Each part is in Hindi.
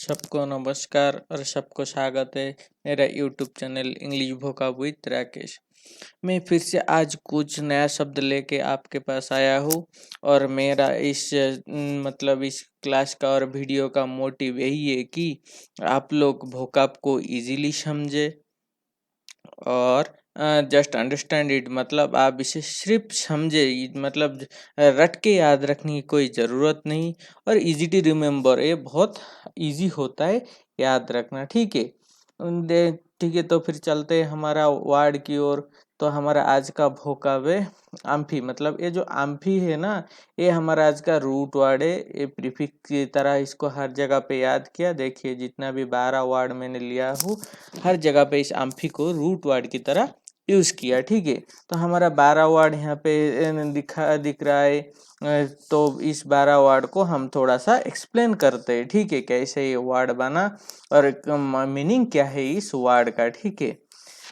सबको नमस्कार और सबको स्वागत है मेरा YouTube channel English vocab with Rakesh. मैं फिर से आज कुछ नया शब्द लेके आपके पास आया हूँ और मेरा इस क्लास का और वीडियो का मोटिव यही है कि आप लोग वोकैब को इजीली समझे और जस्ट अंडरस्टैंड इट, मतलब आप इसे सिर्फ समझे, मतलब रट के याद रखने की कोई ज़रूरत नहीं। और इजी टू रिमेम्बर, ये बहुत इजी होता है याद रखना। ठीक है, ठीक है, तो फिर चलते हैं हमारा वर्ड की ओर। तो हमारा आज का वोकैब है आम्फी। मतलब ये जो आम्फी है ना, ये हमारा आज का रूट वर्ड है। ये प्रीफिक्स की तरह इसको हर जगह पे याद किया। देखिए जितना भी 12 वर्ड मैंने लिया हूँ, हर जगह पे इस आम्फी को रूट वर्ड की तरह यूज किया। ठीक है, तो हमारा 12 वर्ड यहाँ पे दिख रहा है। तो इस 12 वर्ड को हम थोड़ा सा एक्सप्लेन करते हैं। ठीक है, कैसे ये वर्ड बना और मीनिंग क्या है इस वर्ड का। ठीक है,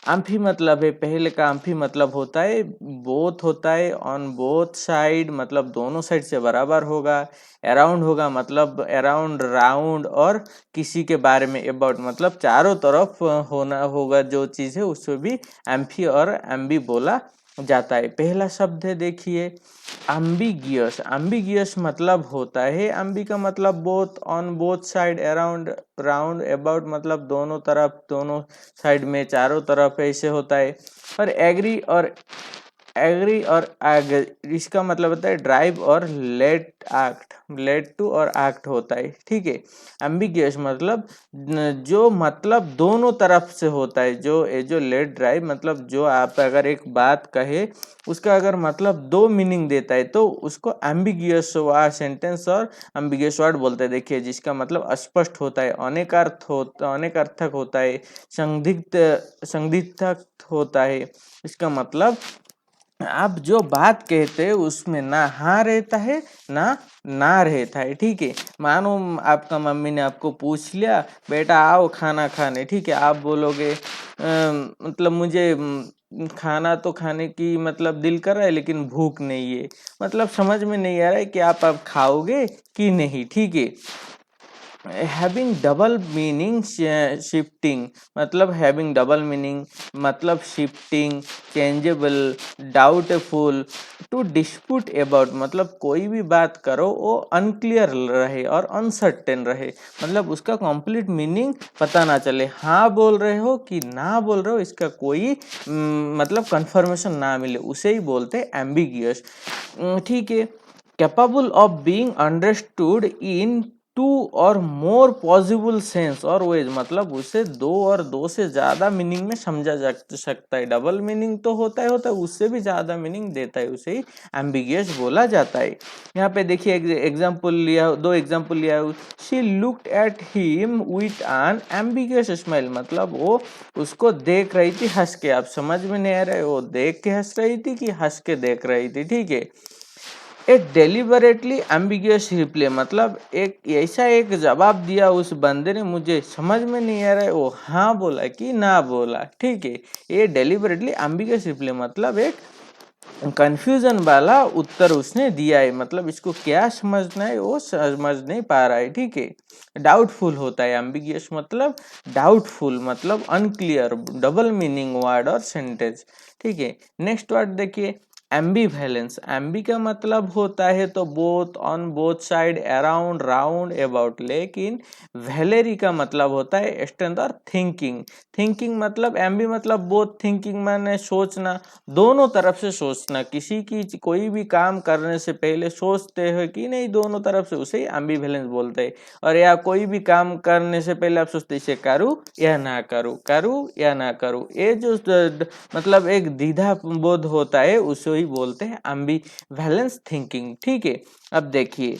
अम्फी मतलब है, पहले का अम्फी मतलब होता है बोथ, होता है ऑन बोथ साइड, मतलब दोनों साइड से बराबर होगा। अराउंड होगा मतलब अराउंड, राउंड, और किसी के बारे में अबाउट मतलब चारों तरफ होना होगा जो चीज़ है, उसको भी एम्फी और एम्बी बोला जाता है। पहला शब्द है, देखिए एम्बिगियस। एम्बिगियस मतलब होता है, एम्बी का मतलब both, on both side, around, round, about मतलब दोनों तरफ, दोनों साइड में, चारों तरफ ऐसे होता है। और एग्री और इसका मतलब होता है ड्राइव और लेट एक्ट, लेट टू और एक्ट होता है। ठीक है, एम्बिगियस मतलब जो मतलब दोनों तरफ से होता है। जो लेट ड्राइव मतलब जो आप अगर एक बात कहे, उसका अगर मतलब दो मीनिंग देता है तो उसको एम्बिगियस सेंटेंस और एम्बिगियस वर्ड बोलते हैं। देखिए जिसका मतलब अस्पष्ट होता है, अनेकार्थक होता है, संदिग्ध होता है। इसका मतलब आप जो बात कहते हैं उसमें ना हाँ रहता है ना रहता है। ठीक है, मानो आपका मम्मी ने आपको पूछ लिया, बेटा आओ खाना खाने। ठीक है, आप बोलोगे मतलब मुझे खाना तो खाने की मतलब दिल कर रहा है लेकिन भूख नहीं है। मतलब समझ में नहीं आ रहा है कि आप अब खाओगे कि नहीं। ठीक है, हैविंग डबल मीनिंग, शिफ्टिंग मतलब हैविंग डबल मीनिंग मतलब shifting, changeable, doubtful, to dispute about मतलब कोई भी बात करो वो अनक्लियर रहे और अनसर्टेन रहे, मतलब उसका कंप्लीट मीनिंग पता ना चले, हाँ बोल रहे हो कि ना बोल रहे हो, इसका कोई मतलब कंफर्मेशन ना मिले, उसे ही बोलते हैं एम्बिगियस। ठीक है, capable of being understood in two और मोर पॉसिबल सेंस और वेज मतलब उसे दो और दो से ज्यादा मीनिंग में समझा जा सकता है। डबल मीनिंग तो होता है, उससे भी ज्यादा मीनिंग देता है, उसे ही एम्बिगियस बोला जाता है। यहाँ पे देखिए एग्जाम्पल लिया, दो एग्जाम्पल लिया। She looked at him with an ambiguous smile मतलब वो उसको देख रही थी हंस के। आप समझ में नहीं आ रहा है वो देख के हंस रही थी कि हंस के देख रही थी। ठीक है, एक डेलिबरेटली एम्बिगियस रिप्लाई मतलब एक जवाब दिया उस बंदे ने, मुझे समझ में नहीं आ रहा है वो हाँ बोला कि ना बोला। ठीक है, ये डेलिबरेटली एम्बिगियस रिप्लाई मतलब एक कंफ्यूजन वाला उत्तर उसने दिया है, मतलब इसको क्या समझना है वो समझ नहीं पा रहा है। ठीक है, डाउटफुल होता है एम्बिगियस मतलब डाउटफुल मतलब अनक्लियर, डबल मीनिंग वर्ड और सेंटेंस। ठीक है, नेक्स्ट वर्ड देखिए एम्बीवैलेंस। एम्बी का मतलब होता है तो both, on both side, around, round, about, लेकिन वैलेरी का मतलब होता है स्ट्रेंथ और थिंकिंग। थिंकिंग मतलब एम्बी मतलब बोथ, थिंकिंग माने सोचना, दोनों तरफ से सोचना, किसी की कोई भी काम करने से पहले सोचते हो कि नहीं दोनों तरफ से, उसे एम्बीवैलेंस बोलते हैं। और या कोई भी काम करने से पहले आप सोचते इसे करूँ या ना करूँ, करूँ या ना करूँ, ये जो मतलब एक द्विधा बोध होता है उसे ही बोलते हैं एम्बीवैलेंस थिंकिंग। ठीक है, अब देखिए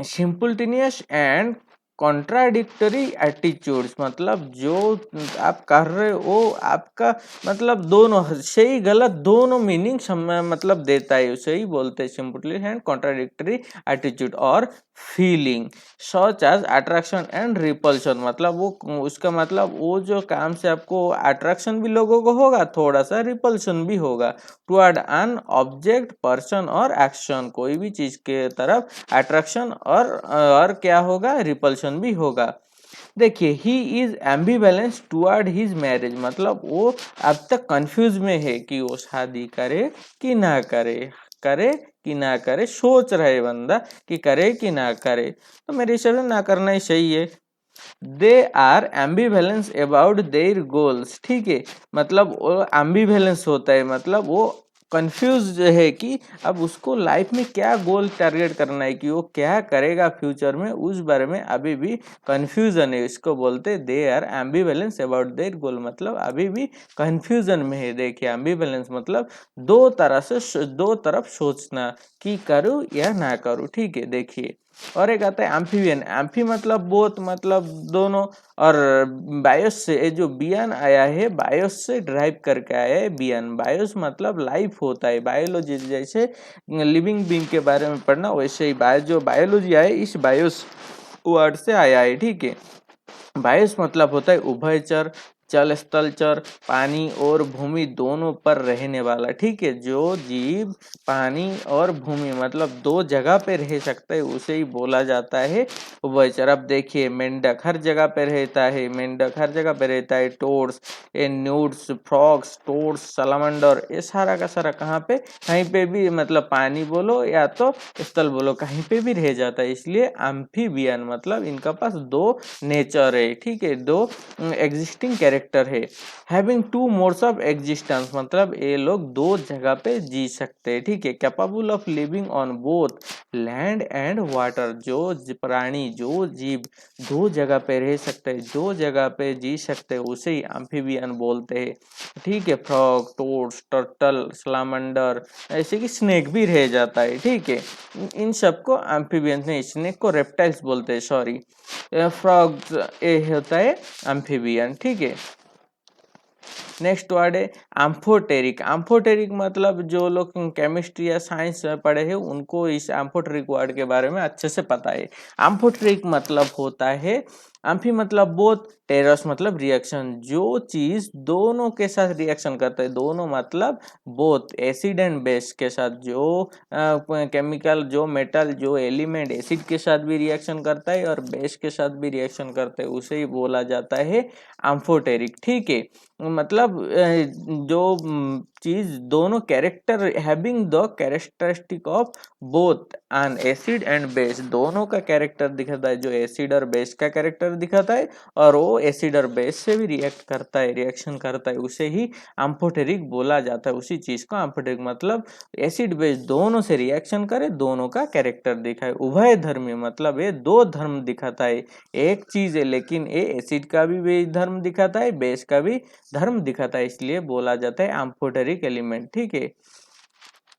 सिंपल्टेनियस एंड कॉन्ट्राडिक्टरी एटीट्यूड्स मतलब जो आप कर रहे हो आपका मतलब दोनों सही गलत दोनों मीनिंग मतलब देता है, उसे ही बोलते हैं सिंपल्टेनियस एंड कॉन्ट्राडिक्टरी एटीट्यूड। और feeling such as attraction and repulsion मतलब वो उसका मतलब वो जो काम से आपको अट्रैक्शन भी लोगों को होगा, थोड़ा सा रिपल्शन भी होगा टुवर्ड एन ऑब्जेक्ट, पर्सन और एक्शन, कोई भी चीज के तरफ अट्रैक्शन और क्या होगा, रिपल्शन भी होगा। देखिए he is ambivalence toward his marriage, मतलब वो अब तक कंफ्यूज में है कि वो शादी करे कि ना करे, करे कि ना करे, सोच रहे बंदा कि करे कि ना करे, तो मेरे हिसाब से ना करना ही सही है। They are ambivalence about their goals, ठीक है, मतलब वो एम्बिवेलेंस होता है, मतलब वो कंफ्यूज है कि अब उसको लाइफ में क्या गोल टारगेट करना है, कि वो क्या करेगा फ्यूचर में, उस बारे में अभी भी कंफ्यूजन है। इसको बोलते they are ambivalence about their goal, मतलब अभी भी कंफ्यूजन में है। देखिए एम्बिवेलेंस मतलब दो तरफ सोचना कि करूँ या ना करूँ, ठीक है। देखिए और एक आता है एम्फीबियन, एम्फी मतलब बोथ, मतलब दोनों, और बायोस से ये जो बियन आया है बायोस से ड्राइव करके आया है बियन। बायोस मतलब लाइफ होता है, बायोलॉजी जैसे लिविंग बीइंग के बारे में पढ़ना, वैसे ही जो बायोलॉजी आया इस बायोस वर्ड से आया है, ठीक है। बायोस मतलब होता है उभयचर, जल स्थल चर, पानी और भूमि दोनों पर रहने वाला, ठीक है। जो जीव पानी और भूमि मतलब दो जगह पे रह सकता है उसे ही बोला जाता है उभयचर। अब देखिए मेंढक हर जगह पे रहता है, मेंढक हर जगह पे रहता है, टोड्स, न्यूट्स, फ्रॉग्स, टोड्स, सलामंडर, ये सारा का सारा कहाँ पे, कहीं पे भी, मतलब पानी बोलो या तो स्थल बोलो, कहीं पे भी रह जाता है, इसलिए एम्फीबियन मतलब इनका पास दो नेचर है, ठीक है, दो एग्जिस्टिंग कैरेक्टर है। Having two modes of existence मतलब ये लोग दो जगह पे जी सकते हैं, ठीक है। Capable of living on both land and water, जो प्राणी जो जीव दो जगह पे रह सकते हैं, दो जगह पे जी सकते हैं, उसे ही एम्फीबियन बोलते हैं, ठीक है। फ्रॉग, टोड्स, टर्टल, सलामंडर, ऐसे कि स्नेक भी रह जाता है, ठीक है। इन सबको एम्फीबियन नहीं, स्नेक को रेप्टाइल्स बोलते हैं, सॉरी। फ्रॉग्स ये होता है एम्फीबियन, ठीक है। नेक्स्ट वर्ड है एम्फोटेरिक। एम्फोटेरिक मतलब जो लोग केमिस्ट्री या साइंस में पढ़े हैं उनको इस एम्फोटेरिक वर्ड के बारे में अच्छे से पता है। एम्फोटेरिक मतलब होता है, एम्फी मतलब बोथ, टेरस मतलब रिएक्शन, जो चीज दोनों के साथ रिएक्शन करता है, दोनों मतलब बोथ, एसिड एंड बेस के साथ, जो केमिकल, जो मेटल, जो एलिमेंट एसिड के साथ भी रिएक्शन करता है और बेस के साथ भी रिएक्शन करता है, उसे ही बोला जाता है एम्फोटेरिक, ठीक है। मतलब जो चीज दोनों character having the characteristic of both N acid and base, दोनों का कैरेक्टर दिखाता है, जो एसिड और बेस का कैरेक्टर दिखाता है और वो एसिड और बेस से भी रिएक्ट करता है, रिएक्शन करता है, उसे ही एम्फोटेरिक बोला जाता है। उसी चीज को एम्फोटेरिक मतलब एसिड बेस दोनों से रिएक्शन करे, दोनों का कैरेक्टर दिखाए। उभय धर्मी मतलब ये दो धर्म दिखाता है, एक चीज है लेकिन ये एसिड का भी धर्म दिखाता है, बेस का भी धर्म दिखाता है, इसलिए बोला जाता है एम्फोटेरिक एलिमेंट, ठीक है।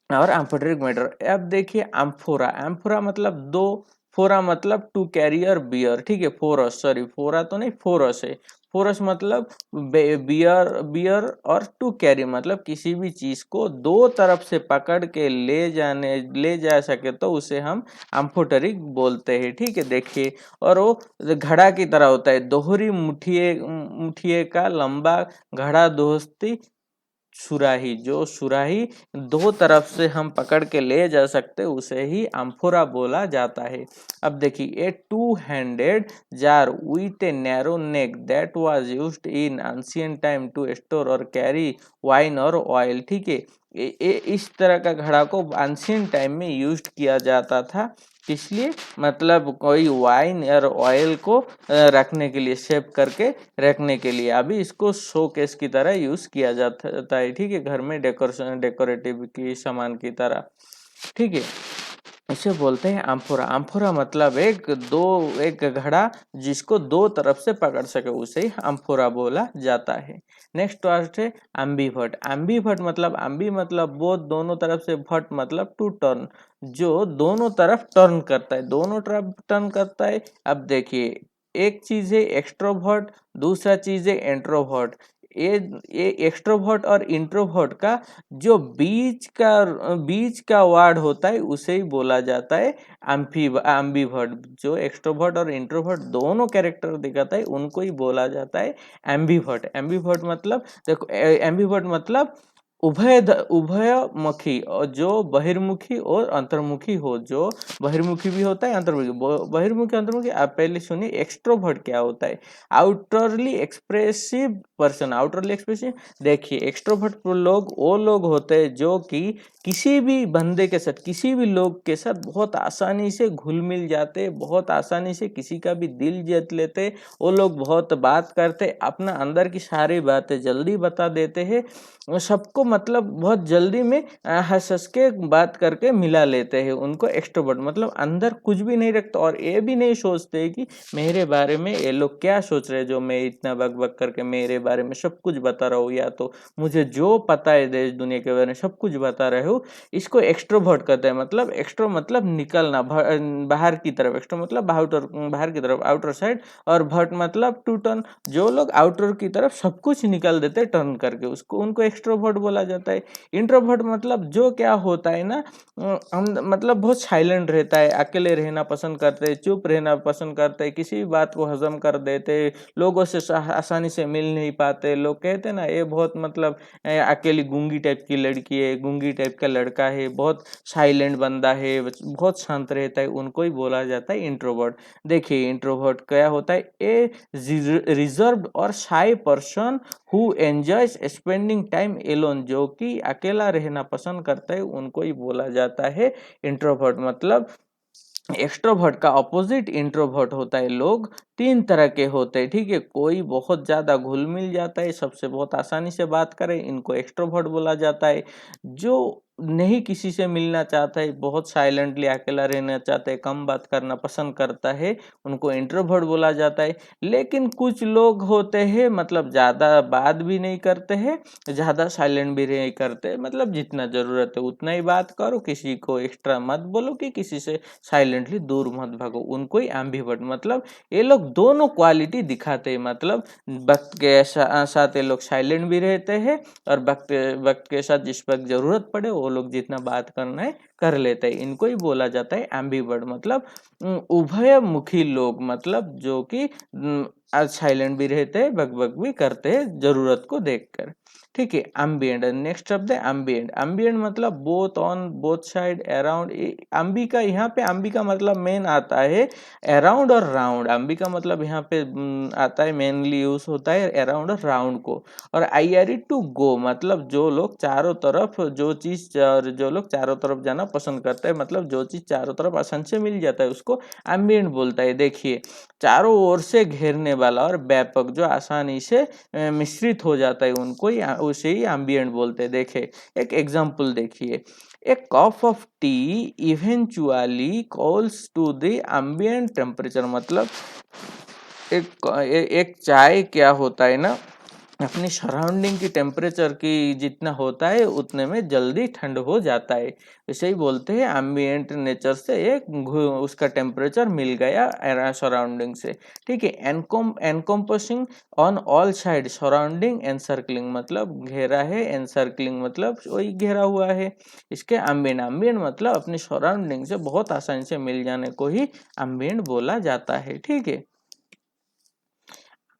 और एम्फोटेरिक मैटर। अब देखिए एम्फोरा, एम्फोरा मतलब दो, फोरा मतलब टू कैरियर बियर, ठीक है। फोरस, सॉरी फोरा तो नहीं, फोरस है। फोरस मतलब बियर, बियर और टू कैरी मतलब किसी भी चीज को दो तरफ से पकड़ के ले जा सके तो उसे हम एम्फोटेरिक बोलते हैं, ठीक है। देखिए और वो घड़ा की तरह होता है, दोहरी मुठिए मुठिए का लंबा घड़ा दोस्ती सुराही, जो सुराही दो तरफ से हम पकड़ के ले जा सकते उसे ही एम्फोरा बोला जाता है। अब देखिए a two handed jar with a narrow neck that was used in ancient time to store और कैरी वाइन और ऑयल, ठीक है। इस तरह का घड़ा को एंशिएंट टाइम में यूज्ड किया जाता था, इसलिए मतलब कोई वाइन और ऑयल को रखने के लिए, सेव करके रखने के लिए। अभी इसको शो केस की तरह यूज किया जाता है, ठीक है, घर में डेकोरेशन, डेकोरेटिव की सामान की तरह, ठीक है। इसे बोलते हैं एम्फोरा। एम्फोरा मतलब एक घड़ा जिसको दो तरफ से पकड़ सके उसे ही एम्फोरा बोला जाता है। नेक्स्ट वर्ड है एम्बीवर्ट। एम्बीवर्ट मतलब एम्बी मतलब बोथ, दोनों तरफ से, भट मतलब टू टर्न, जो दोनों तरफ टर्न करता है, दोनों तरफ टर्न करता है। अब देखिए एक चीज है एक्सट्रोवर्ट, दूसरा चीज है इंट्रोवर्ट। ये एक्सट्रोवर्ट और इंट्रोवर्ट का जो बीच का वर्ड होता है उसे ही बोला जाता है एम्बीवर्ट। जो एक्सट्रोवर्ट और इंट्रोवर्ट दोनों कैरेक्टर दिखाता है उनको ही बोला जाता है एम्बीवर्ट। एम्बीवर्ट मतलब देखो, एम्बीवर्ट मतलब उभयमुखी और जो बहिर्मुखी और अंतर्मुखी हो, जो बहिर्मुखी भी होता है अंतर्मुखी। बहिर्मुखी अंतर्मुखी आप पहले सुनिए एक्सट्रोवर्ट क्या होता है। आउटरली एक्सप्रेसिव पर्सन, आउटरली एक्सप्रेसिव, देखिए एक्सट्रोवर्ट लोग वो लोग होते हैं जो कि किसी भी बंदे के साथ, किसी भी लोग के साथ बहुत आसानी से घुल मिल जाते, बहुत आसानी से किसी का भी दिल जीत लेते। वो लोग बहुत बात करते, अपना अंदर की सारी बातें जल्दी बता देते हैं, सबको मतलब बहुत जल्दी में हंस हंस के बात करके मिला लेते हैं। उनको एक्सट्रोवर्ट मतलब अंदर कुछ भी नहीं रखते और ये भी नहीं सोचते कि मेरे बारे में ये लोग क्या सोच रहे हैं, जो मैं इतना बक बक करके मेरे बारे में सब कुछ बता रहा हूँ, या तो मुझे जो पता है देश दुनिया के बारे में सब कुछ बता रहे हो। इसको एक्सट्रोवर्ट कहते हैं। मतलब एक्सट्रो मतलब निकलना, बाहर की तरफ। एक्सट्रो मतलब बाहर की तरफ, आउटर साइड। और भट मतलब टू टर्न, जो लोग आउटर की तरफ सब कुछ निकाल देते हैं टर्न करके, उसको उनको एक्सट्रोवर्ट बोला जाता है। इंट्रोवर्ट मतलब जो क्या होता है ना, हम मतलब बहुत साइलेंट रहता है, अकेले रहना पसंद करते हैं, चुप रहना पसंद करते हैं, किसी भी बात को हजम कर देते, लोगों से आसानी से मिल नहीं पाते। लोग कहते हैं ना ये बहुत मतलब अकेली गूंगी टाइप की लड़की है, गूंगी टाइप का लड़का है, बहुत साइलेंट बंदा है, बहुत शांत रहता है, उनको ही बोला जाता है इंट्रोवर्ट। देखिए इंट्रोवर्ट क्या होता है, ए रिजर्व्ड और shy person who enjoys spending time alone, जो कि अकेला रहना पसंद करता है, उनको ही बोला जाता है इंट्रोवर्ट। मतलब एक्सट्रोवर्ट का ऑपोजिट इंट्रोवर्ट होता है। लोग तीन तरह के होते हैं, ठीक है। कोई बहुत ज्यादा घुल मिल जाता है, सबसे बहुत आसानी से बात करे, इनको एक्सट्रोवर्ट बोला जाता है। जो नहीं किसी से मिलना चाहता है, बहुत साइलेंटली अकेला रहना चाहता है, कम बात करना पसंद करता है, उनको इंट्रोवर्ट बोला जाता है। लेकिन कुछ लोग होते हैं मतलब ज्यादा बात भी नहीं करते हैं, ज्यादा साइलेंट भी नहीं करते, मतलब जितना जरूरत है उतना ही बात करो, किसी को एक्स्ट्रा मत बोलो कि किसी से साइलेंटली दूर मत भागो, उनको ही एम्बिवर्ट। मतलब ये लोग दोनों क्वालिटी दिखाते हैं। मतलब वक्त के साथ ये लोग साइलेंट भी रहते हैं, और वक्त वक्त के साथ जिस वक्त जरूरत पड़े वो लोग जितना बात करना है कर लेते हैं। इनको ही बोला जाता है एम्बिवर्ट। मतलब उभयमुखी लोग, मतलब जो कि साइलेंट भी रहते हैं, बक बक भी करते हैं जरूरत को देखकर, ठीक है। एम्बिएंट, नेक्स्ट शब्द है एम्बिएंट। एम्बिएंट मतलब both on, both side, around. Ambika, यहाँ पे अंबिका मतलब मेन आता है अराउंड और राउंड। अंबिका मतलब यहाँ पे आता है, मेनली यूज होता है अराउंड और राउंड को। और I R E to go मतलब जो लोग चारों तरफ, जो चीज, और जो लोग चारों तरफ जाना पसंद करते हैं, मतलब जो चीज चारों तरफ आसानी से मिल जाता है उसको एम्बिएंट बोलता है। देखिए चारों ओर से घेरने वाला और व्यापक, जो आसानी से मिश्रित हो जाता है, उनको ही, उसे ही एम्बिएंट बोलते हैं। देखे एक एग्जांपल देखिए, a cup of tea eventually cools to the ambient temperature. मतलब एक चाय क्या होता है ना, अपनी सराउंडिंग की टेम्परेचर की जितना होता है उतने में जल्दी ठंड हो जाता है। इसे ही बोलते हैं एम्बिएंट नेचर से एक उसका टेम्परेचर मिल गया सराउंडिंग से, ठीक है। Encompassing on all side, surrounding encircling मतलब घेरा है, एनसर्कलिंग मतलब वही घेरा हुआ है। इसके एम्बिएंट, एम्बिएंट मतलब अपनी सराउंडिंग से बहुत आसानी से मिल जाने को ही एम्बिएंट बोला जाता है, ठीक है।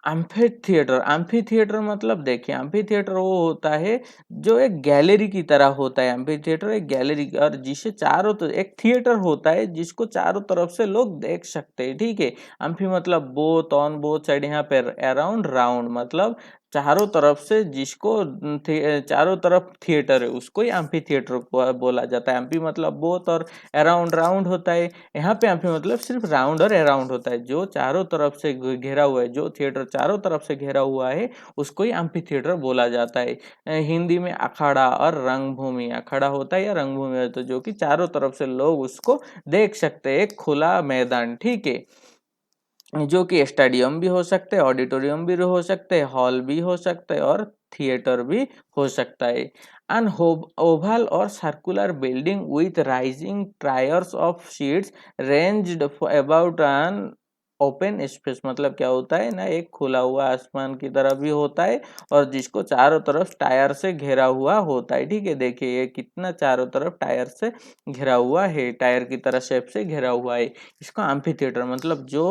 एम्फी थिएटर, एम्फी थिएटर मतलब देखिए एम्फी थिएटर वो होता है जो एक गैलरी की तरह होता है। एम्फी थिएटर एक गैलरी, और जिसे चारों तरफ, एक थिएटर होता है जिसको चारों तरफ से लोग देख सकते हैं, ठीक है। एम्फी मतलब बोथ ऑन, बोथ साइड, यहाँ पे अराउंड, राउंड मतलब चारों तरफ से, जिसको चारों तरफ थिएटर है उसको ही एम्फी थिएटर बोला जाता है। एम्फी मतलब बोथ और अराउंड, राउंड होता है। यहाँ पे एम्फी मतलब सिर्फ राउंड और अराउंड होता है, जो चारों तरफ से घेरा हुआ है, जो थिएटर चारों तरफ से घेरा हुआ है उसको ही एम्फी थिएटर बोला जाता है। हिंदी में अखाड़ा और रंगभूमि, अखाड़ा होता है या रंगभूमि होता है, जो कि चारों तरफ से लोग उसको देख सकते हैं, खुला मैदान, ठीक है। जो कि स्टेडियम भी हो सकते हैं, ऑडिटोरियम भी हो सकते हैं, हॉल भी हो सकते हैं, और थिएटर भी हो सकता है। एन ओवल और circular building with rising tyres of sheets ranged about an open space मतलब क्या होता है ना, एक खुला हुआ आसमान की तरह भी होता है और जिसको चारों तरफ टायर से घेरा हुआ होता है। ठीक है, देखिए ये कितना चारों तरफ टायर से घिरा हुआ है, टायर की तरह शेप से घिरा हुआ है। इसको एम्फी थिएटर मतलब जो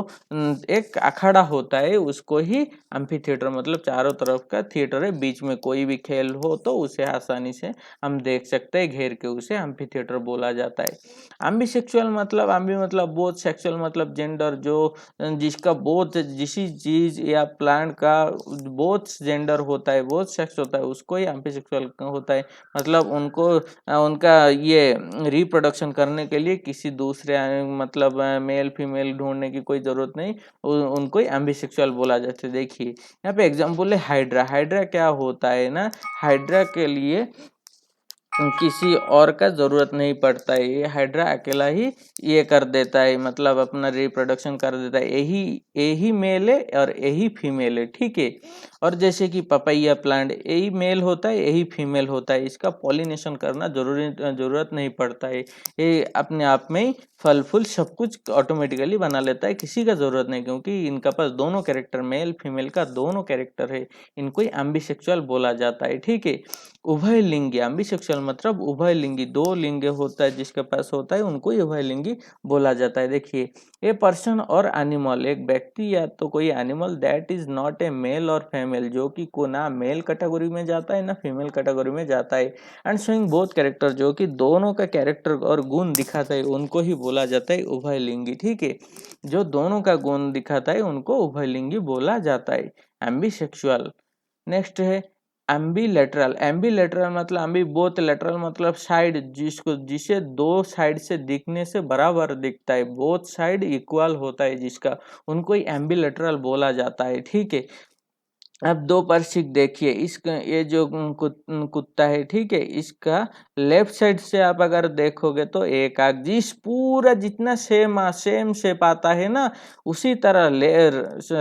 एक अखाड़ा होता है उसको ही एम्फी थिएटर मतलब चारों तरफ का थिएटर है, बीच में कोई भी खेल हो तो उसे आसानी से हम देख सकते हैं घेर के, उसे एम्फी थिएटर बोला जाता है। एम्बीसेक्सुअल मतलब एम्बी मतलब बोथ, सेक्सुअल मतलब जेंडर, जो जिसका बोथ किसी चीज या प्लांट का बोथ जेंडर होता है, बोथ सेक्स होता है, उसको ही एम्बीसेक्सुअल होता है। मतलब उनको उनका ये रिप्रोडक्शन करने के लिए किसी दूसरे मतलब मेल फीमेल ढूंढने की कोई जरूरत नहीं, उनको ही एम्बीसेक्सुअल बोला जाता है। देखिए यहाँ पे एग्जांपल है हाइड्रा। हाइड्रा क्या होता है ना, हाइड्रा के लिए किसी और का जरूरत नहीं पड़ता है, ये हाइड्रा अकेला ही ये कर देता है, मतलब अपना रिप्रोडक्शन कर देता है। यही यही मेल है और यही फीमेल है। ठीक है, और जैसे कि पपैया प्लांट यही मेल होता है यही फीमेल होता है, इसका पॉलिनेशन करना जरूरत नहीं पड़ता है, ये अपने आप में ही फल फूल सब कुछ ऑटोमेटिकली बना लेता है, किसी का जरूरत नहीं, क्योंकि इनका पास दोनों कैरेक्टर मेल फीमेल का दोनों कैरेक्टर है, इनको ही एम्बीसेक्सुअल बोला जाता है। ठीक है, उभय लिंगी एम्बीसेक्सुअल मतलब उभय लिंगी, दो लिंग होता है जिसके पास होता है उनको ही उभय लिंगी बोला जाता है। देखिए ए पर्सन और एनिमल, एक व्यक्ति या तो कोई animal that is not a male और फीमेल, जो कि को ना मेल कैटेगरी में जाता है ना फीमेल कैटेगरी में जाता है, एंड शोइंग बोथ कैरेक्टर, जो कि दोनों का कैरेक्टर और गुण दिखाता है, उनको ही बोला जाता है उभय लिंगी। ठीक है, जो दोनों का गुण दिखाता है उनको उभय लिंगी बोला जाता है, एम्बीसेक्सुअल। नेक्स्ट है एम्बीलेटरल। एम्बीलेटरल मतलब एम्बी बोथ, लेटरल मतलब साइड, जिसे दो साइड से दिखने से बराबर दिखता है, बोथ साइड इक्वल होता है जिसका, उनको ही एम्बीलेटरल बोला जाता है। ठीक है, अब दो पर्शिक देखिए, इसका ये जो कुत्ता है, ठीक है, इसका लेफ्ट साइड से आप अगर देखोगे तो एक आग, जिस पूरा जितना सेम शेप आता है ना, उसी तरह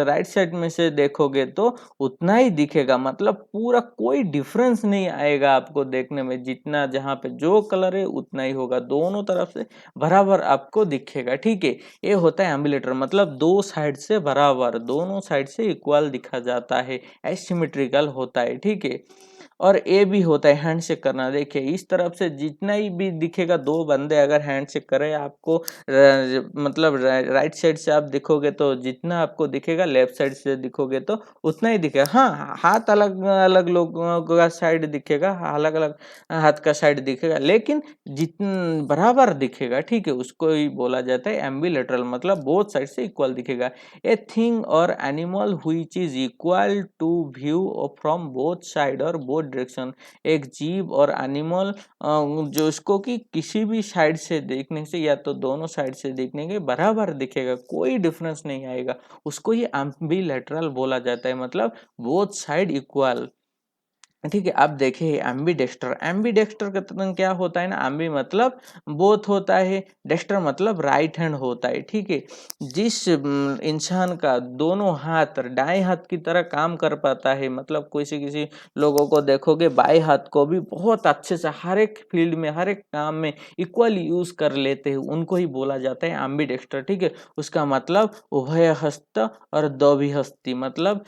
राइट साइड में से देखोगे तो उतना ही दिखेगा, मतलब पूरा कोई डिफरेंस नहीं आएगा आपको देखने में, जितना जहाँ पे जो कलर है उतना ही होगा, दोनों तरफ से बराबर आपको दिखेगा। ठीक है, ये होता है एम्बिलेटर मतलब दो साइड से बराबर, दोनों साइड से इक्वल दिखा जाता है, एसिमेट्रिकल होता है। ठीक है, और ए भी होता है हैंडशेक करना। देखिए इस तरफ से जितना ही भी दिखेगा, दो बंदे अगर हैंडशेक करें आपको मतलब राइट साइड से आप दिखोगे तो जितना आपको दिखेगा, लेफ्ट साइड से दिखोगे तो उतना ही दिखेगा। हाँ, हाथ अलग अलग लोगों का साइड दिखेगा, अलग अलग हाथ का साइड दिखेगा, लेकिन जितना बराबर दिखेगा, ठीक है, उसको ही बोला जाता है एम्बिलेटरल मतलब बोथ साइड से इक्वल दिखेगा। ए थिंग और animal which is equal to view from both side और बोथ डायरेक्शन, एक जीव और एनिमल जो उसको कि किसी भी साइड से देखने से या तो दोनों साइड से देखने के बराबर दिखेगा, कोई डिफरेंस नहीं आएगा, उसको ही एम्बिलेटरल बोला जाता है, मतलब बोथ साइड इक्वल। ठीक है, अब देखिए एम्बीडेक्स्टर। एम्बीडेक्स्टर का मतलब क्या होता है ना, एम्बी मतलब बोथ होता है, डेक्स्टर मतलब राइट हैंड होता है। ठीक है, जिस इंसान का दोनों हाथ दाएं हाथ की तरह काम कर पाता है, मतलब किसी किसी लोगों को देखोगे बाएं हाथ को भी बहुत अच्छे से हर एक फील्ड में हर एक काम में इक्वल यूज कर लेते हैं, उनको ही बोला जाता है एम्बीडेक्स्टर। ठीक है, उसका मतलब उभय हस्त और द्विहस्ती, मतलब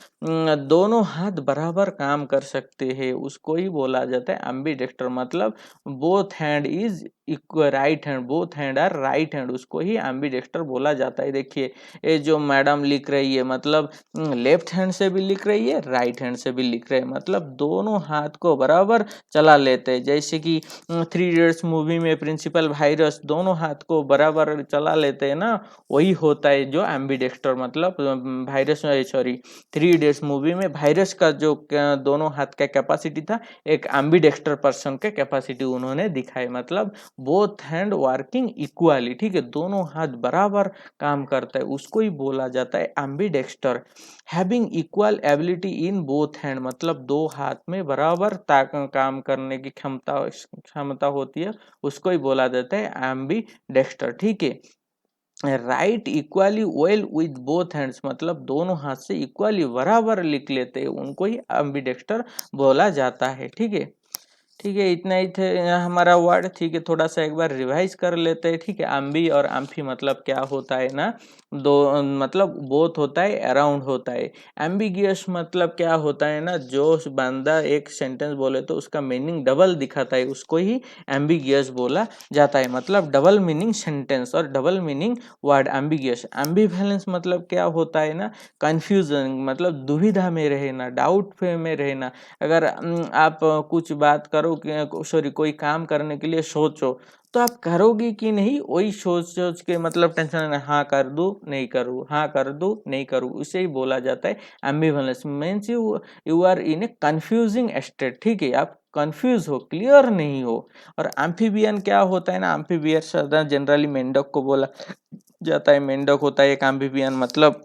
दोनों हाथ बराबर काम कर सकते हैं, उसको ही बोला जाता है एम्बीडेक्स्टर, मतलब both hand is equal, right hand, both hand are right hand, उसको ही एम्बीडेक्स्टर बोला जाता है। देखिए ये जो मैडम लिख रही है, मतलब लेफ्ट हैंड से भी लिख रही है राइट हैंड से भी लिख रहे हैं, मतलब दोनों हाथ को बराबर चला लेते हैं, जैसे कि 3 इडियट्स मूवी में प्रिंसिपल वायरस दोनों हाथ को बराबर चला लेते हैं ना, वही होता है जो एम्बीडेक्स्टर, मतलब वायरस, सॉरी 3 इडियट्स मूवी में वायरस का जो दोनों हाथ का कैपेसिटी था, एक एम्बीडेक्स्टर पर्सन का कैपेसिटी उन्होंने दिखाई, मतलब बोथ हैंड वर्किंग इक्वली। ठीक है, दोनों हाथ बराबर काम करता है, उसको ही बोला जाता है ambidexter. Having equal ability in both hand मतलब दो हाथ में बराबर काम करने की क्षमता क्षमता होती है, उसको ही बोला जाता है एम्बीडेक्स्टर। ठीक है, right equally well with both hands मतलब दोनों हाथ से इक्वली बराबर लिख लेते हैं, उनको ही एम्बीडेक्स्टर बोला जाता है। ठीक है, ठीक है, इतना ही थे हमारा वर्ड। ठीक है, थोड़ा सा एक बार रिवाइज कर लेते हैं। ठीक है, एम्बी और एम्फी मतलब क्या होता है ना, दो मतलब बोथ होता है, अराउंड होता है। एम्बिगियस मतलब क्या होता है ना, जो बंदा एक सेंटेंस बोले तो उसका मीनिंग डबल दिखाता है, उसको ही एम्बिगियस बोला जाता है। मतलब डबल मीनिंग सेंटेंस और double meaning word ambiguous. Ambivalence मतलब क्या होता है ना, कंफ्यूजन मतलब दुविधा में रहना, डाउट में रहना। अगर आप कुछ बात करो, सॉरी कोई काम करने के लिए सोचो, तो आप करोगे कि नहीं वही सोच सोच के मतलब टेंशन, हाँ कर दूं नहीं करूँ, हाँ कर दूं नहीं करूँ, उसे ही बोला जाता है ambivalence. Means you are in a confusing state, ठीक है, आप कंफ्यूज हो, क्लियर नहीं हो। और एम्फीबियन क्या होता है ना, एम्फीबियन जनरली मेंढक को बोला जाता है, मेंढक होता है एक एम्फीबियन। मतलब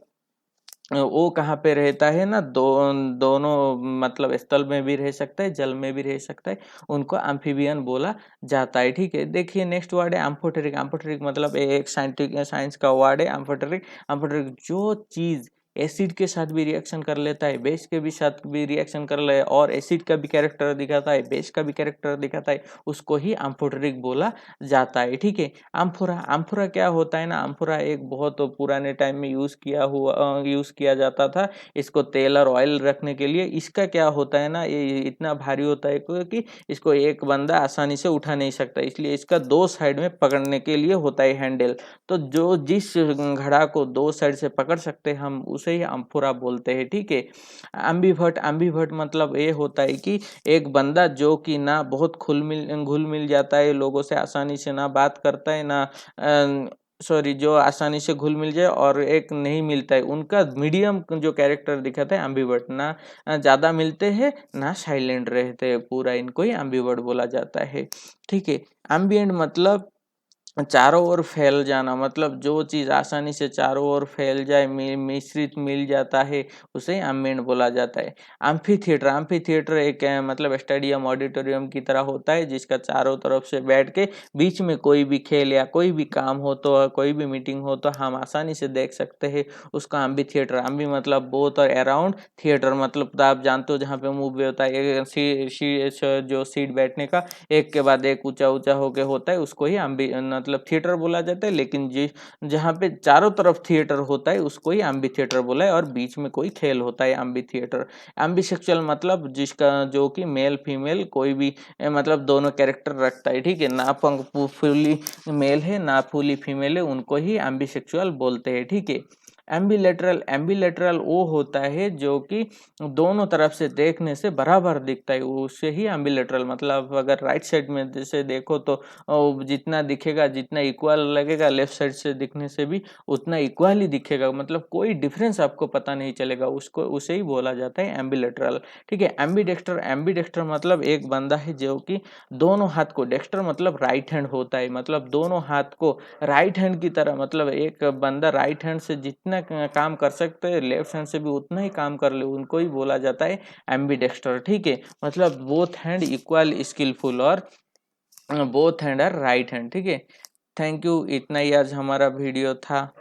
वो कहाँ पे रहता है ना, दोनों मतलब स्थल में भी रह सकता है, जल में भी रह सकता है, उनको एम्फीबियन बोला जाता है। ठीक है, देखिए नेक्स्ट वर्ड है एम्फोटेरिक। एम्फोटेरिक मतलब एक साइंस का वर्ड है एम्फोटेरिक। एम्फोटेरिक जो चीज एसिड के साथ भी रिएक्शन कर लेता है, बेस के भी साथ भी रिएक्शन कर ले, और एसिड का भी कैरेक्टर दिखाता है, बेस का भी कैरेक्टर दिखाता है, उसको ही एम्फोटेरिक बोला जाता है। ठीक है, आम्फोरा। आम्फोरा क्या होता है ना, आम्फोरा एक बहुत पुराने टाइम में यूज किया जाता था, इसको तेल और ऑयल रखने के लिए। इसका क्या होता है ना, ये इतना भारी होता है क्योंकि इसको एक बंदा आसानी से उठा नहीं सकता, इसलिए इसका दो साइड में पकड़ने के लिए होता है हैंडल। तो जो जिस घड़ा को दो साइड से पकड़ सकते हैं हम, उसे ही अम्फोरा बोलते हैं। ठीक है, एम्बीवर्ट। एम्बीवर्ट मतलब ये होता है कि एक बंदा जो कि ना बहुत घुल मिल जाता है लोगों से आसानी से, ना बात करता है ना सॉरी जो आसानी से घुल मिल जाए और एक नहीं मिलता है, उनका मीडियम जो कैरेक्टर दिखाता है एम्बीवर्ट। ना ज्यादा मिलते हैं ना साइलेंट रहते हैं, पूरा इनको ही एम्बीवर्ट बोला जाता है। ठीक है, एम्बिएंट मतलब चारों ओर फैल जाना, मतलब जो चीज आसानी से चारों ओर फैल जाए, मिश्रित मिल जाता है, उसे एम्बिएंट बोला जाता है। Amphi theatre. एम्फी थिएटर एक मतलब स्टेडियम ऑडिटोरियम की तरह होता है, जिसका चारों तरफ से बैठ के बीच में कोई भी खेल या कोई भी काम हो तो, कोई भी मीटिंग हो तो हम आसानी से देख सकते हैं, उसका एम्फी थिएटर। एम्फी मतलब बोथ और अराउंड, थिएटर मतलब तो आप जानते हो जहाँ पे मूवी होता है, जो सीट बैठने का एक के बाद एक ऊंचा ऊंचा होके होता है, उसको ही मतलब थिएटर बोला जाता है। लेकिन जहाँ पे चारों तरफ थिएटर होता है, उसको ही एम्बी थिएटर बोला है, और बीच में कोई खेल होता है एम्बी थिएटर। एम्बी सेक्सुअल मतलब जिसका जो कि मेल फीमेल कोई भी मतलब दोनों कैरेक्टर रखता है। ठीक है, ना फुली मेल है ना फुली फीमेल है, उनको ही एम्बी सेक्सुअल बोलते हैं। ठीक है, एम्बिलेटरल। एम्बिलेटरल वो होता है जो कि दोनों तरफ से देखने से बराबर दिखता है, उससे ही एम्बिलेटरल। मतलब अगर राइट साइड में जैसे देखो तो जितना दिखेगा, जितना इक्वल लगेगा, लेफ्ट साइड से दिखने से भी उतना इक्वल ही दिखेगा, मतलब कोई डिफरेंस आपको पता नहीं चलेगा, उसको उसे ही बोला जाता है एम्बिलेटरल। ठीक है, एम्बीडेक्स्टर। एम्बीडेक्स्टर मतलब एक बंदा है जो कि दोनों हाथ को, डेक्स्टर मतलब राइट हैंड होता है, मतलब दोनों हाथ को राइट हैंड की तरह, मतलब एक बंदा राइट हैंड से जितना काम कर सकते हैं, लेफ्ट हैंड से भी उतना ही काम कर ले, उनको ही बोला जाता है एम्बीडेक्स्टर। ठीक है, मतलब बोथ हैंड इक्वल स्किलफुल, और both hand are right hand. ठीक है, थैंक यू, इतना ही आज हमारा वीडियो था।